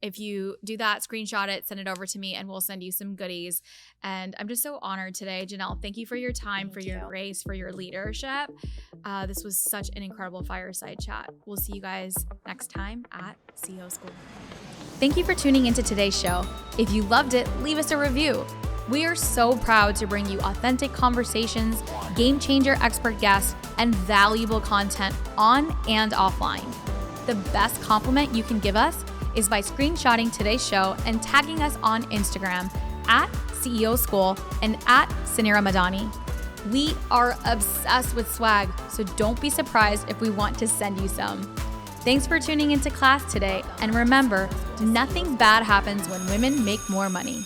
if you do that, screenshot it, send it over to me, and we'll send you some goodies. And I'm just so honored today. Jeanelle, thank you for your time, for your grace, for your leadership. This was such an incredible fireside chat. We'll see you guys next time at CEO School. Thank you for tuning into today's show. If you loved it, leave us a review. We are so proud to bring you authentic conversations, game changer expert guests, and valuable content on and offline. The best compliment you can give us is by screenshotting today's show and tagging us on Instagram at CEO School and at Sanira Madani. We are obsessed with swag, so don't be surprised if we want to send you some. Thanks for tuning into class today, and remember, nothing bad happens when women make more money.